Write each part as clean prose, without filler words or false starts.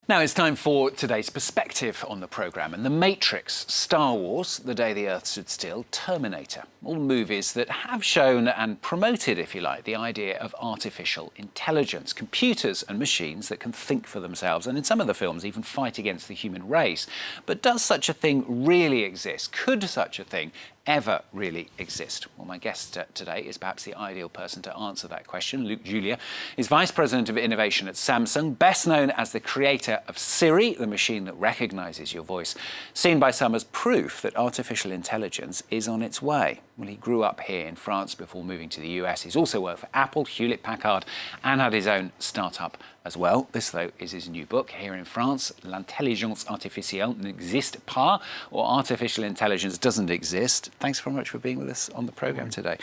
Now it's time for today's perspective on the programme. And The Matrix, Star Wars, The Day the Earth Stood Still, Terminator. All movies that have shown and promoted, if you like, the idea of artificial intelligence. Computers and machines that can think for themselves, and in some of the films even fight against the human race. But does such a thing really exist? Could such a thing ever really exist? Well, my guest today is perhaps the ideal person to answer that question. Luc Julia is Vice President of Innovation at Samsung, best known as the creator of Siri, the machine that recognises your voice, seen by some as proof that artificial intelligence is on its way. Well, he grew up here in France before moving to the US. He's also worked for Apple, Hewlett-Packard, and had his own startup as well. This, though, is his new book here in France, L'intelligence artificielle n'existe pas, or Artificial Intelligence Doesn't Exist. Thanks very much for being with us on the programme today.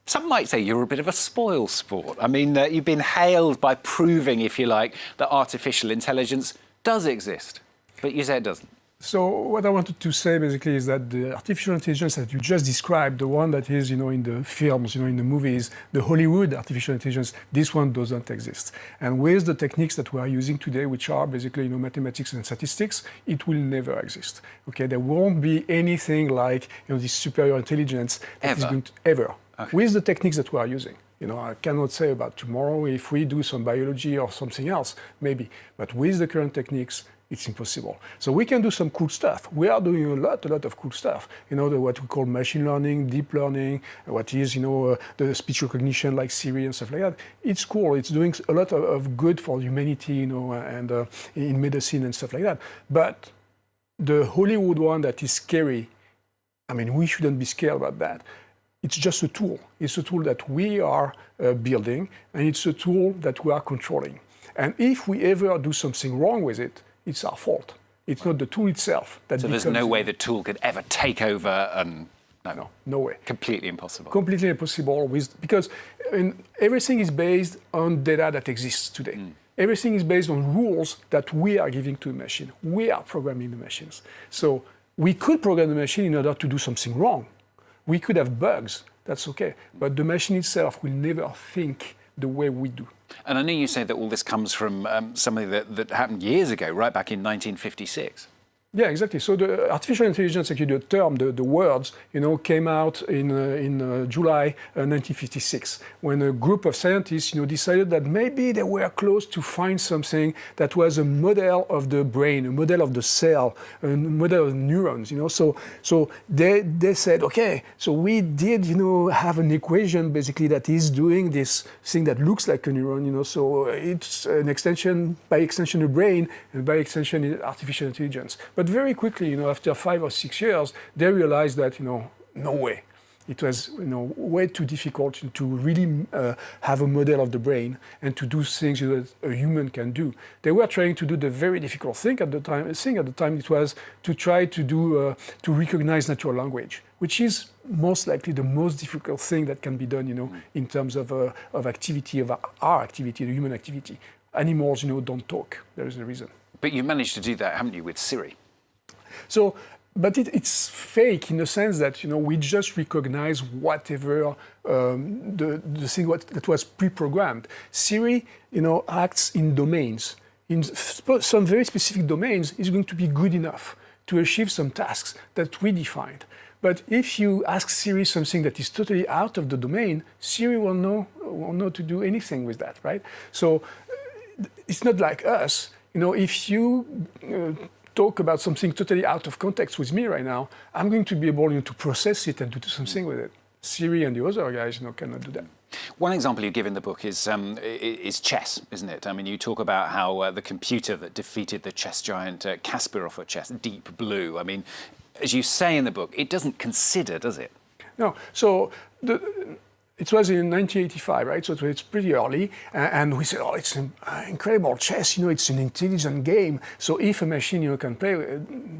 Some might say you're a bit of a spoil sport. I mean, you've been hailed by proving, if you like, that artificial intelligence does exist, but you say it doesn't. So what I wanted to say basically is that the artificial intelligence that you just described, the one that is, in the films, in the movies, the Hollywood artificial intelligence, this one doesn't exist. And with the techniques that we are using today, which are basically, mathematics and statistics, it will never exist. Okay, there won't be anything like, this superior intelligence that is going to ever. Okay. With the techniques that we are using. I cannot say about tomorrow if we do some biology or something else, maybe. But with the current techniques, it's impossible. So we can do some cool stuff. We are doing a lot of cool stuff. What we call machine learning, deep learning, what is, the speech recognition like Siri and stuff like that. It's cool. It's doing a lot of good for humanity, and in medicine and stuff like that. But the Hollywood one that is scary, we shouldn't be scared about that. It's just a tool. It's a tool that we are building, and it's a tool that we are controlling. And if we ever do something wrong with it, it's our fault. It's not the tool itself that. So there's no way the tool could ever take over and. No way. Completely impossible. Completely impossible because everything is based on data that exists today. Everything is based on rules that we are giving to the machine. We are programming the machines. So we could program the machine in order to do something wrong. We could have bugs. That's okay. But the machine itself will never think the way we do. And I know you say that all this comes from something that happened years ago, right back in 1956. Yeah, exactly. So the artificial intelligence, actually, the term, the words, came out in July 1956, when a group of scientists, decided that maybe they were close to find something that was a model of the brain, a model of the cell, a model of neurons. So they said, okay, so we did, have an equation basically that is doing this thing that looks like a neuron. So it's an extension, by extension, the brain, and by extension, artificial intelligence. But very quickly, after 5 or 6 years, they realized that, no way. It was, way too difficult to really have a model of the brain and to do things that a human can do. They were trying to do the very difficult thing at the time. It was to try to do to recognize natural language, which is most likely the most difficult thing that can be done, in terms of activity, of our activity, the human activity. Animals, don't talk. There is a reason. But you managed to do that, haven't you, with Siri? So, but it's fake in the sense that, we just recognize whatever the thing that was pre-programmed. Siri, acts in domains. In some very specific domains, is going to be good enough to achieve some tasks that we defined. But if you ask Siri something that is totally out of the domain, Siri will know to do anything with that, right? So it's not like us. If you talk about something totally out of context with me right now, I'm going to be able to process it and to do something with it. Siri and the other guys, cannot do that. One example you give in the book is chess, isn't it? You talk about how the computer that defeated the chess giant Kasparov at chess, Deep Blue. As you say in the book, it doesn't consider, does it? No. So it was in 1985, right? So it's pretty early, and we said, oh, it's an incredible chess. It's an intelligent game. So if a machine, can play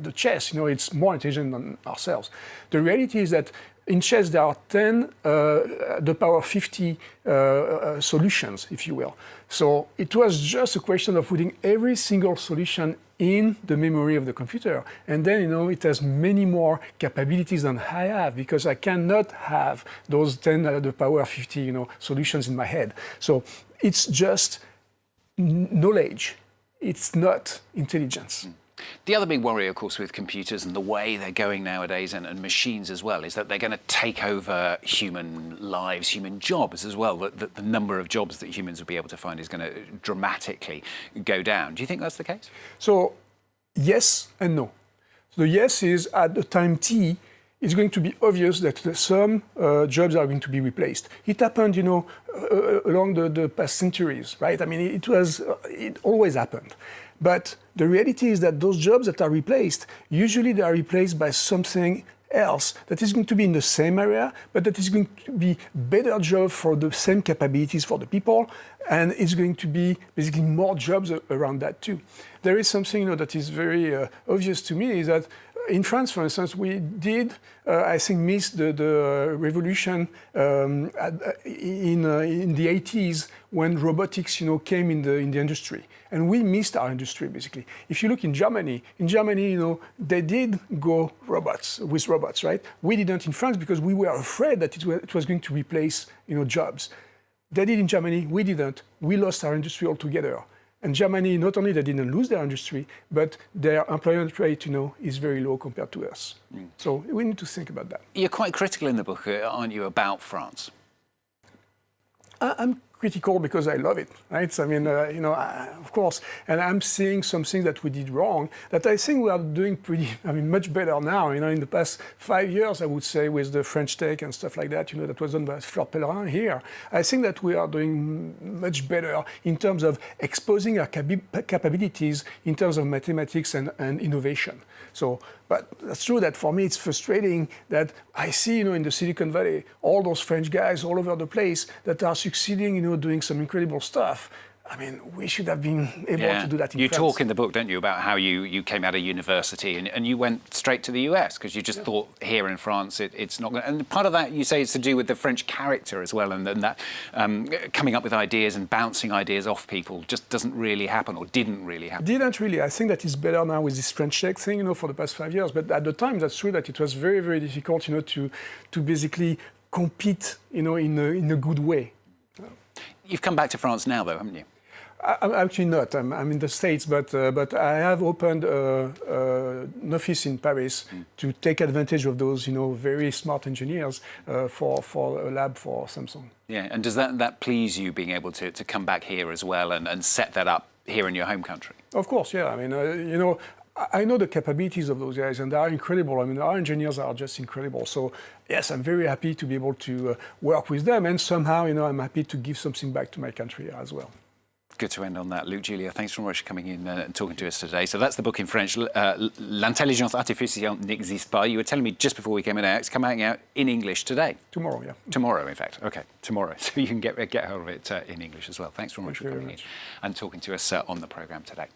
the chess, it's more intelligent than ourselves. The reality is that in chess there are 10 the power 50 solutions, if you will. So it was just a question of putting every single solution in the memory of the computer. And then, it has many more capabilities than I have, because I cannot have those 10 the power 50, solutions in my head. So it's just knowledge. it's not intelligence. The other big worry, of course, with computers and the way they're going nowadays, and machines as well, is that they're going to take over human lives, human jobs as well. That the number of jobs that humans will be able to find is going to dramatically go down. Do you think that's the case? So, yes and no. The yes is at the time t, it's going to be obvious that some jobs are going to be replaced. It happened, along the past centuries, right? I mean, it always happened. But the reality is that those jobs that are replaced, usually they are replaced by something else that is going to be in the same area, but that is going to be better job for the same capabilities for the people, and it's going to be basically more jobs around that too. There is something that is very obvious to me is that in France, for instance, we did, I think, miss the revolution in the 80s when robotics, came in the industry, and we missed our industry basically. If you look in Germany, they did go with robots, right? We didn't in France because we were afraid that it was going to replace, jobs. They did in Germany, we didn't. We lost our industry altogether. And Germany, not only they didn't lose their industry, but their employment rate, is very low compared to us. So we need to think about that. You're quite critical in the book, aren't you, about France? I'm critical because I love it, right? I mean, of course, and I'm seeing something that we did wrong that I think we are doing much better now. In the past 5 years, I would say, with the French Tech and stuff like that, that was done by Fleur Pellerin here. I think that we are doing much better in terms of exposing our capabilities in terms of mathematics and innovation. So, but that's true that for me it's frustrating that I see, in the Silicon Valley, all those French guys all over the place that are succeeding, doing some incredible stuff. I mean, we should have been able to do that in France. You talk in the book, don't you, about how you came out of university and you went straight to the US because you just thought here in France it's not going to... And part of that, you say, is to do with the French character as well, and that coming up with ideas and bouncing ideas off people just doesn't really happen, or didn't really happen. Didn't really. I think that it's better now with this French Tech thing, for the past 5 years. But at the time, that's true that it was very, very difficult, to basically compete, in a good way. You've come back to France now, though, haven't you? I'm actually not. I'm in the States, but I have opened an office in Paris to take advantage of those, very smart engineers for a lab for Samsung. Yeah, and does that please you, being able to come back here as well and set that up here in your home country? Of course, yeah. I mean, I know the capabilities of those guys, and they are incredible. I mean, our engineers are just incredible. So, yes, I'm very happy to be able to work with them, and somehow, I'm happy to give something back to my country as well. Good to end on that. Luc Julia, thanks very much for coming in and talking to us today. So that's the book in French, L'intelligence artificielle n'existe pas. You were telling me just before we came in, it's coming out in English today. Tomorrow, yeah. Tomorrow, in fact. Okay, tomorrow. So you can get hold of it in English as well. Thanks very much for coming in and talking to us on the programme today.